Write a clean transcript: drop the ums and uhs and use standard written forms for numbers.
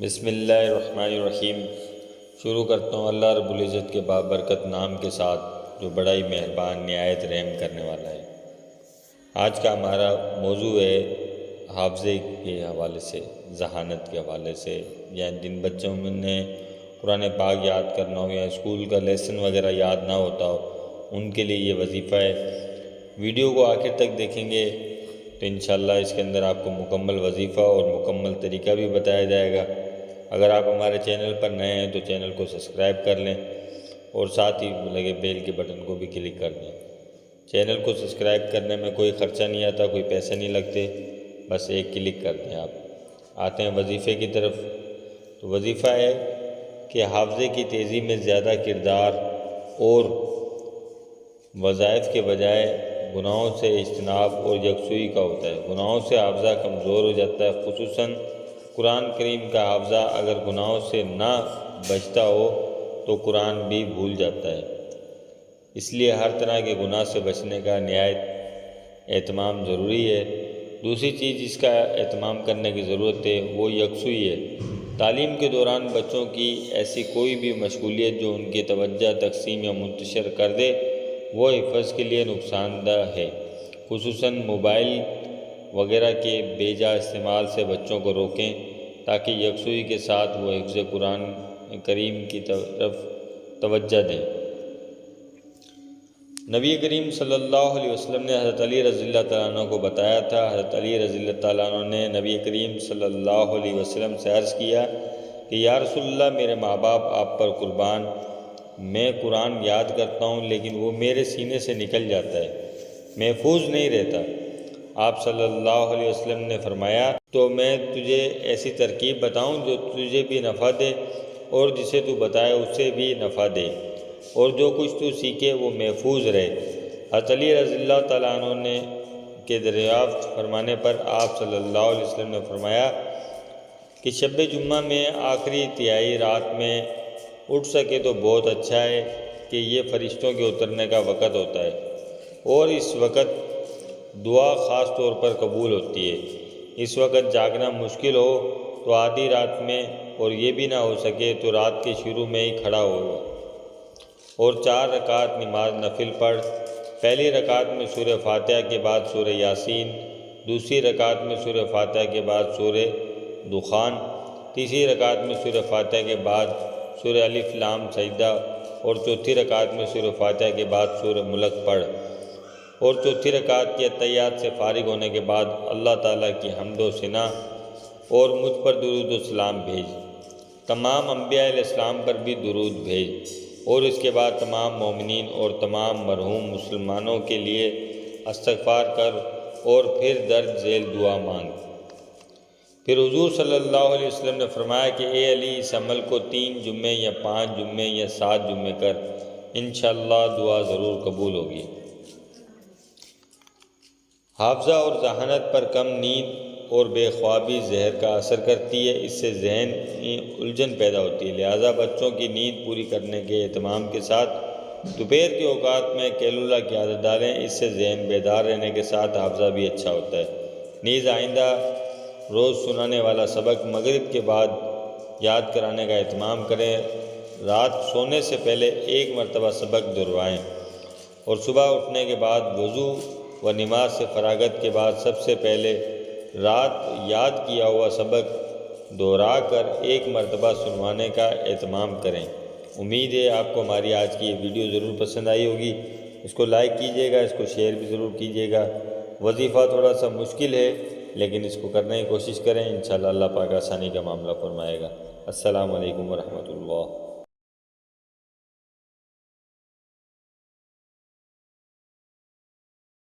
بسم اللہ الرحمن الرحیم۔ شروع کرتا ہوں اللہ رب العزت کے بابرکت نام کے ساتھ جو بڑا ہی مہربان نہایت رحم کرنے والا ہے۔ آج کا ہمارا موضوع ہے حافظے کے حوالے سے، ذہانت کے حوالے سے، یعنی جن بچوں نے قرآن پاک یاد کرنا ہو یا اسکول کا لیسن وغیرہ یاد نہ ہوتا ہو، ان کے لیے یہ وظیفہ ہے۔ ویڈیو کو آخر تک دیکھیں گے تو انشاءاللہ اس کے اندر آپ کو مکمل وظیفہ اور مکمل طریقہ بھی بتایا جائے گا۔ اگر آپ ہمارے چینل پر نئے ہیں تو چینل کو سبسکرائب کر لیں اور ساتھ ہی لگے بیل کے بٹن کو بھی کلک کر دیں۔ چینل کو سبسکرائب کرنے میں کوئی خرچہ نہیں آتا، کوئی پیسے نہیں لگتے، بس ایک کلک کر دیں۔ آپ آتے ہیں وظیفے کی طرف۔ تو وظیفہ ہے کہ حافظے کی تیزی میں زیادہ کردار اور وظائف کے بجائے گناہوں سے اجتناب اور یکسوئی کا ہوتا ہے۔ گناہوں سے حافظہ کمزور ہو جاتا ہے، خصوصاً قرآن کریم کا حافظہ اگر گناہوں سے نہ بچتا ہو تو قرآن بھی بھول جاتا ہے۔ اس لیے ہر طرح کے گناہ سے بچنے کا نہایت اہتمام ضروری ہے۔ دوسری چیز جس کا اہتمام کرنے کی ضرورت ہے وہ یکسوئی ہے۔ تعلیم کے دوران بچوں کی ایسی کوئی بھی مشغولیت جو ان کی توجہ تقسیم یا منتشر کر دے وہ حفظ کے لیے نقصان دہ ہے۔ خصوصاً موبائل وغیرہ کے بے جا استعمال سے بچوں کو روکیں تاکہ یکسوئی کے ساتھ وہ حفظ قرآن کریم کی طرف توجہ دیں۔ نبی کریم صلی اللہ علیہ وسلم نے حضرت علی رضی اللہ تعالیٰ عنہ کو بتایا تھا۔ حضرت علی رضی اللہ تعالیٰ عنہ نے نبی کریم صلی اللہ علیہ وسلم سے عرض کیا کہ یا رسول اللہ، میرے ماں باپ آپ پر قربان، میں قرآن یاد کرتا ہوں لیکن وہ میرے سینے سے نکل جاتا ہے، محفوظ نہیں رہتا۔ آپ صلی اللہ علیہ وسلم نے فرمایا تو میں تجھے ایسی ترکیب بتاؤں جو تجھے بھی نفع دے اور جسے تو بتائے اسے بھی نفع دے، اور جو کچھ تو سیکھے وہ محفوظ رہے۔ حضرت علی رضی اللہ تعالیٰ عنہ نے کے دریافت فرمانے پر آپ صلی اللہ علیہ وسلم نے فرمایا کہ شب جمعہ میں آخری تہائی رات میں اٹھ سکے تو بہت اچھا ہے کہ یہ فرشتوں کے اترنے کا وقت ہوتا ہے اور اس وقت دعا خاص طور پر قبول ہوتی ہے۔ اس وقت جاگنا مشکل ہو تو آدھی رات میں، اور یہ بھی نہ ہو سکے تو رات کے شروع میں ہی کھڑا ہو اور 4 رکعت نماز نفل پڑھ۔ پہلی رکعت میں سورہ فاتحہ کے بعد سورہ یاسین، دوسری رکعت میں سورہ فاتحہ کے بعد سورہ دخان، تیسری رکعت میں سورہ فاتحہ کے بعد سورہ الف لام سجدہ، اور چوتھی رکعت میں سورہ فاتحہ کے بعد سورہ ملک پڑھ، اور چوتھی رکعت کی اتحیات سے فارغ ہونے کے بعد اللہ تعالیٰ کی حمد و ثنا اور مجھ پر درود و سلام بھیج۔ تمام انبیاء علیہ السلام پر بھی درود بھیج، اور اس کے بعد تمام مومنین اور تمام مرحوم مسلمانوں کے لیے استغفار کر اور پھر درج ذیل دعا مانگ۔ پھر حضور صلی اللہ علیہ وسلم نے فرمایا کہ اے علی، اس عمل کو 3 جمعے یا 5 جمعے یا 7 جمعے کر، انشاءاللہ دعا ضرور قبول ہوگی۔ حافظہ اور ذہانت پر کم نیند اور بے خوابی زہر کا اثر کرتی ہے، اس سے ذہن میں الجھن پیدا ہوتی ہے۔ لہٰذا بچوں کی نیند پوری کرنے کے اہتمام کے ساتھ دوپہر کے اوقات میں کیلولہ کی عادت ڈالیں، اس سے ذہن بیدار رہنے کے ساتھ حافظہ بھی اچھا ہوتا ہے۔ نیز آئندہ روز سنانے والا سبق مغرب کے بعد یاد کرانے کا اہتمام کریں۔ رات سونے سے پہلے 1 مرتبہ سبق دہرائیں، اور صبح اٹھنے کے بعد وضو و نماز سے فراغت کے بعد سب سے پہلے رات یاد کیا ہوا سبق دہرا کر 1 مرتبہ سنوانے کا اہتمام کریں۔ امید ہے آپ کو ہماری آج کی یہ ویڈیو ضرور پسند آئی ہوگی۔ اس کو لائک کیجیے گا، اس کو شیئر بھی ضرور کیجیے گا۔ وظیفہ تھوڑا سا مشکل ہے لیکن اس کو کرنے کی کوشش کریں، انشاءاللہ اللہ پاک آسانی کا معاملہ فرمائے گا۔ السلام علیکم ورحمۃ اللہ۔